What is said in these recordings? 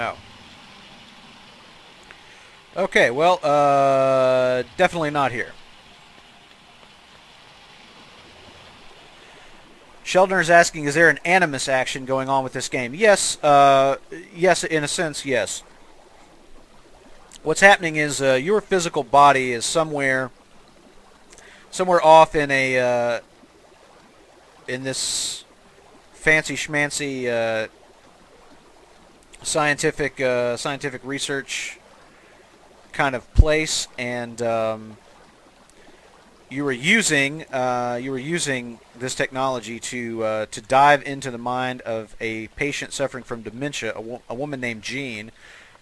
No. Okay, well, definitely not here. Sheldner is asking, is there an animus action going on with this game? Yes, yes, in a sense, yes. What's happening is your physical body is somewhere off in this fancy schmancy scientific research kind of place, and you were using this technology to dive into the mind of a patient suffering from dementia, a woman named Jean,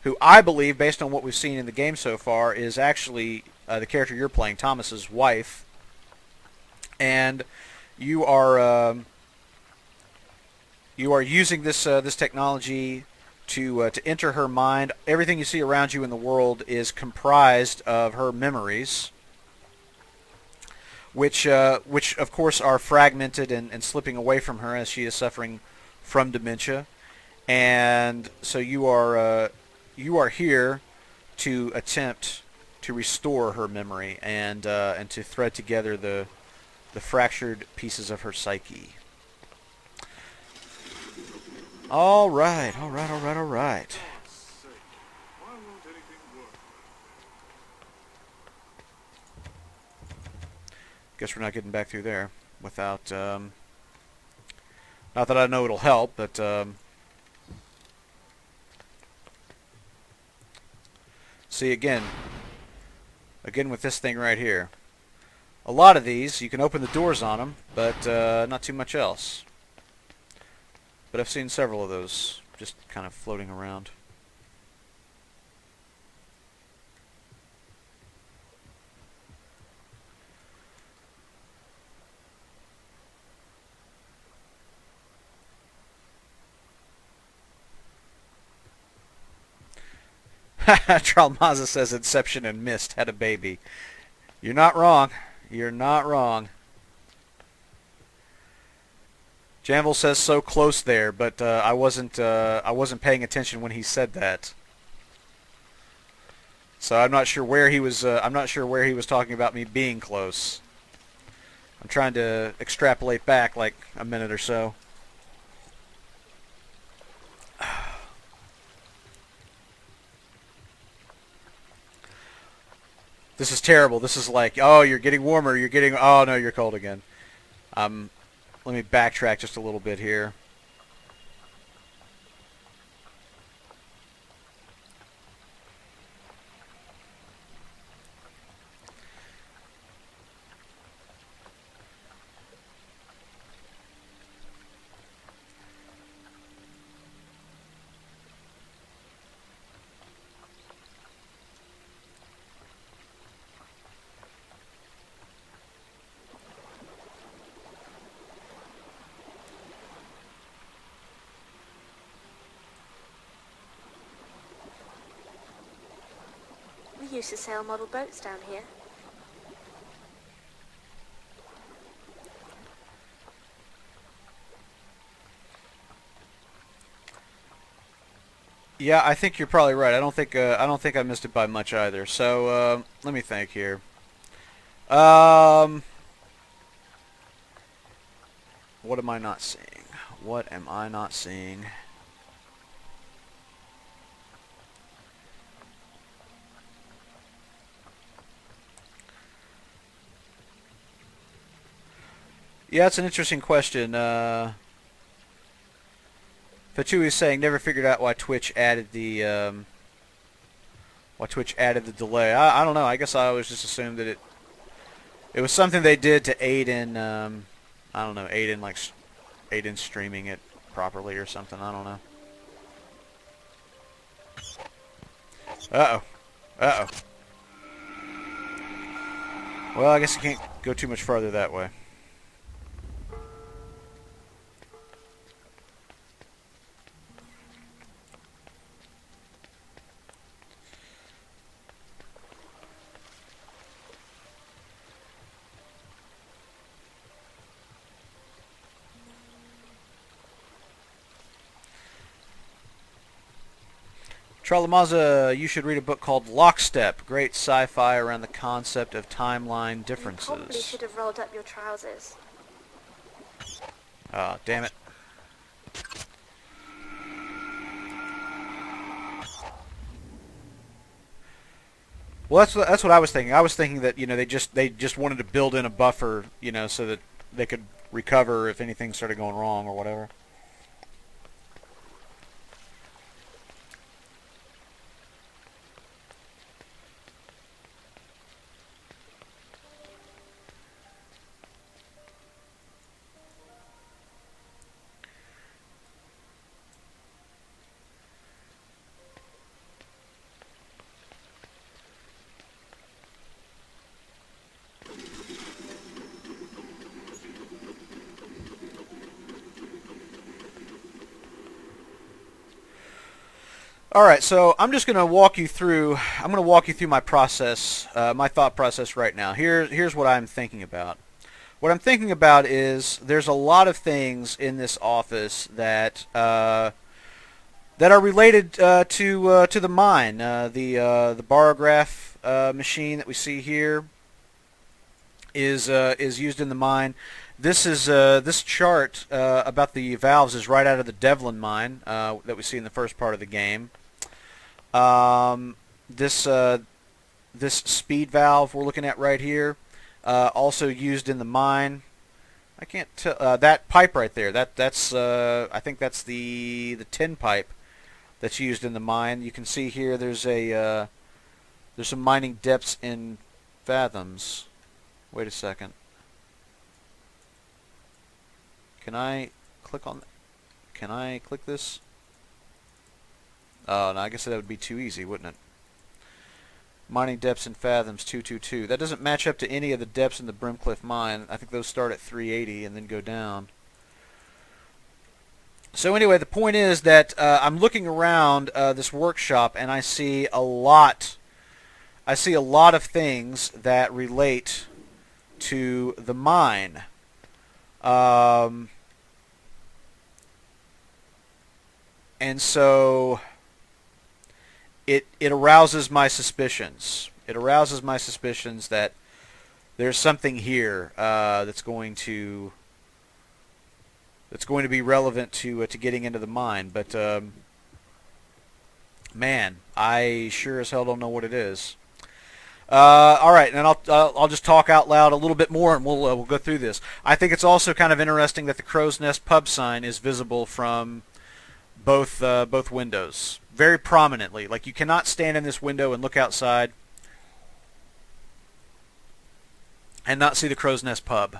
who I believe, based on what we've seen in the game so far, is actually the character you're playing, Thomas's wife, and you are you are using this technology to enter her mind. Everything you see around you in the world is comprised of her memories, which of course are fragmented and slipping away from her as she is suffering from dementia. And so you are here to attempt to restore her memory and to thread together the fractured pieces of her psyche. All right, all right, all right, all right. Guess we're not getting back through there without. Not that I know it'll help, but see again with this thing right here. A lot of these you can open the doors on them, but not too much else. But I've seen several of those just kind of floating around. Tralmaza says Inception and Mist had a baby. You're not wrong. You're not wrong. Janville says so close there, but I wasn't paying attention when he said that. So I'm not sure where he was. I'm not sure where he was talking about me being close. I'm trying to extrapolate back like a minute or so. This is terrible. This is like, oh, you're getting warmer. You're getting. Oh no, you're cold again. Let me backtrack just a little bit here. We used to sail model boats down here. Yeah, I think you're probably right. I don't think I missed it by much either. So let me think here. Um, what am I not seeing? What am I not seeing? Yeah, it's an interesting question. Fatui is saying never figured out why Twitch added the delay. I don't know. I guess I always just assumed that it was something they did to aid in I don't know, aid in streaming it properly or something. I don't know. Uh oh. Uh oh. Well, I guess you can't go too much farther that way. Tralamaza, you should read a book called Lockstep. Great sci-fi around the concept of timeline You probably differences. should have rolled up your trousers. Ah, damn it. Well, that's what I was thinking. I was thinking that they just wanted to build in a buffer, so that they could recover if anything started going wrong or whatever. All right, so I'm just going to walk you through. I'm going to walk you through my process, my thought process right now. Here's what I'm thinking about. What I'm thinking about is there's a lot of things in this office that are related to the mine. The barograph machine that we see here is used in the mine. This chart about the valves is right out of the Devlin mine that we see in the first part of the game. This this speed valve we're looking at right here, also used in the mine. I can't tell that pipe right there. That's I think that's the tin pipe that's used in the mine. You can see here there's some mining depths in fathoms. Wait a second. Can I click on? Can I click this? Oh, no, I guess that would be too easy, wouldn't it? Mining depths in fathoms 222. That doesn't match up to any of the depths in the Brimcliff mine. I think those start at 380 and then go down. So anyway, the point is that I'm looking around this workshop and I see a lot. I see a lot of things that relate to the mine. And so it arouses my suspicions. It arouses my suspicions that there's something here that's going to be relevant to getting into the mine. But man, I sure as hell don't know what it is. All right, and I'll just talk out loud a little bit more, and we'll go through this. I think it's also kind of interesting that the Crow's Nest pub sign is visible from both windows very prominently. Like, you cannot stand in this window and look outside and not see the Crow's Nest pub.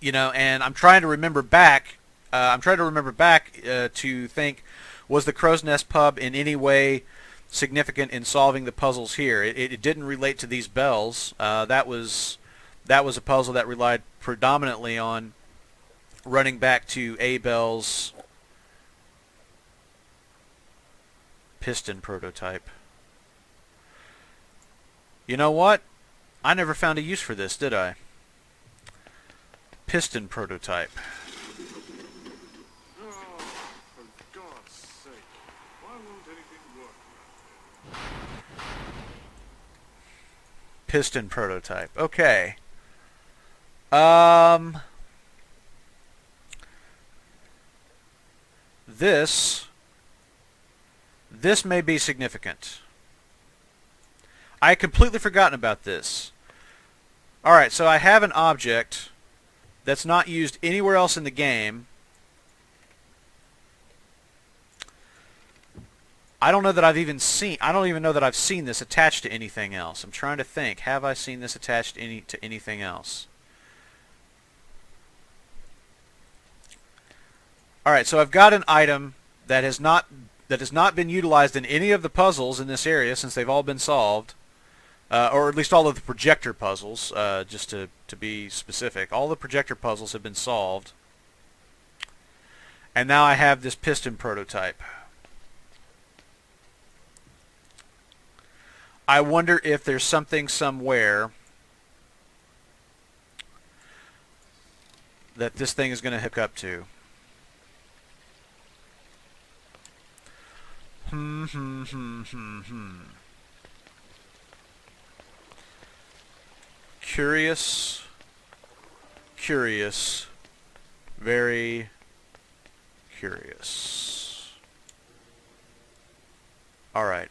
And I'm trying to remember back. To think, was the Crow's Nest pub in any way significant in solving the puzzles here? It didn't relate to these bells. That was a puzzle that relied predominantly on running back to Abel's piston prototype. You know what? I never found a use for this, did I? Piston prototype. Oh, for God's sake. Why won't anything work? Piston prototype. Okay. This may be significant. I had completely forgotten about this. Alright, so I have an object that's not used anywhere else in the game. I don't know that I've even seen. I don't even know that I've seen this attached to anything else. I'm trying to think. Have I seen this attached to anything else? All right, so I've got an item that has not been utilized in any of the puzzles in this area since they've all been solved, or at least all of the projector puzzles. Just to be specific, all the projector puzzles have been solved, and now I have this piston prototype. I wonder if there's something somewhere that this thing is going to hook up to. Curious. Curious. Very curious. Alright.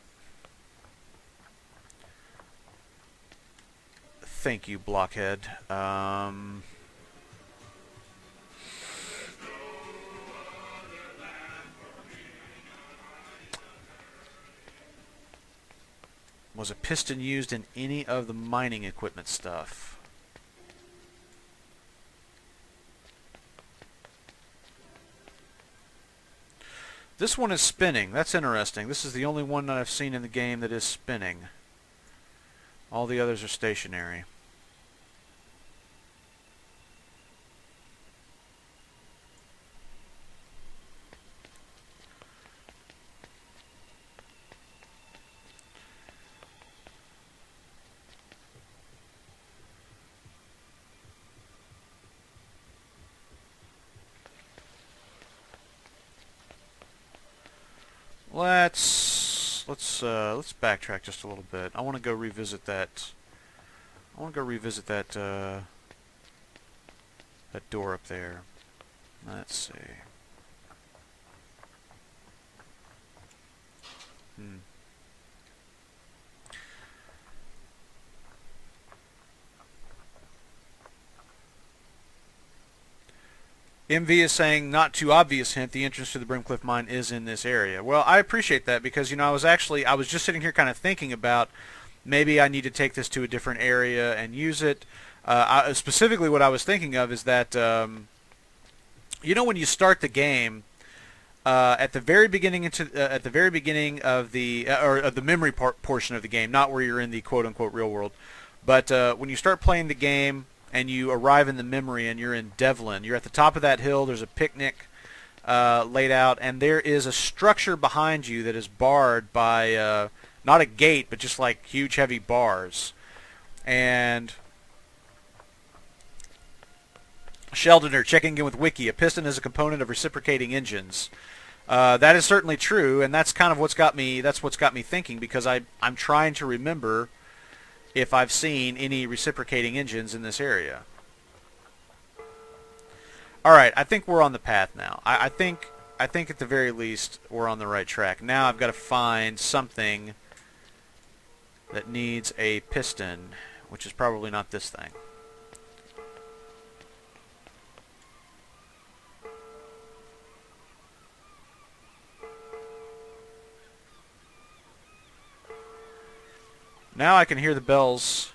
Thank you, Blockhead. Was a piston used in any of the mining equipment stuff? This one is spinning. That's interesting. This is the only one that I've seen in the game that is spinning. All the others are stationary. Let's backtrack just a little bit. I want to go revisit that. I want to go revisit that that door up there. Let's see. MV is saying, not too obvious hint, the entrance to the Brimcliff mine is in this area. Well, I appreciate that because, you know, I was just sitting here kind of thinking about maybe I need to take this to a different area and use it. Specifically what I was thinking of is that, you know, when you start the game, at the very beginning at the very beginning of the or of the memory portion of the game, not where you're in the quote-unquote real world, but when you start playing the game and you arrive in the memory and you're in Devlin, you're at the top of that hill, there's a picnic laid out, and there is a structure behind you that is barred by not a gate, but just like huge heavy bars. And Sheldoner checking in with Wiki, a piston is a component of reciprocating engines. That is certainly true, and that's kind of what's got me thinking, because I'm trying to remember if I've seen any reciprocating engines in this area. Alright, I think we're on the path now. I think at the very least we're on the right track. Now I've got to find something that needs a piston, which is probably not this thing. Now I can hear the bells.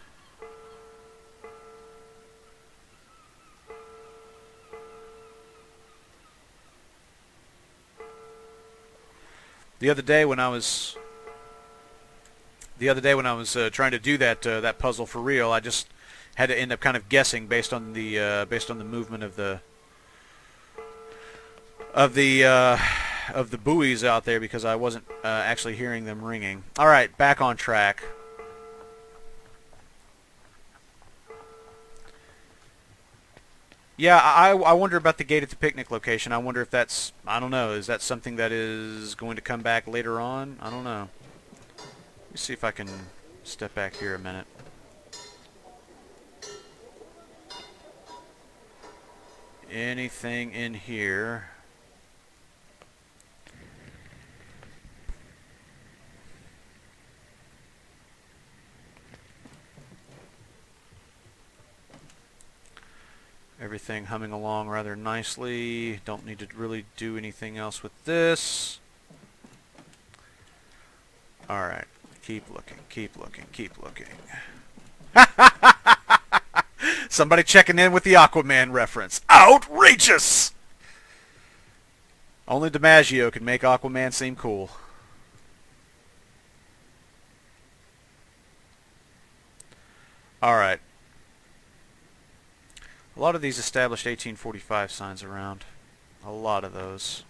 The other day when I was trying to do that puzzle for real, I just had to end up kind of guessing based on the movement of the buoys out there, because I wasn't actually hearing them ringing. All right, back on track. Yeah, I wonder about the gate at the picnic location. I wonder if that's, I don't know, is that something that is going to come back later on? I don't know. Let me see if I can step back here a minute. Anything in here? Everything humming along rather nicely. Don't need to really do anything else with this. Alright. Keep looking, keep looking, keep looking. Somebody checking in with the Aquaman reference. Outrageous! Only DiMaggio can make Aquaman seem cool. Alright. A lot of these established 1845 signs around. A lot of those.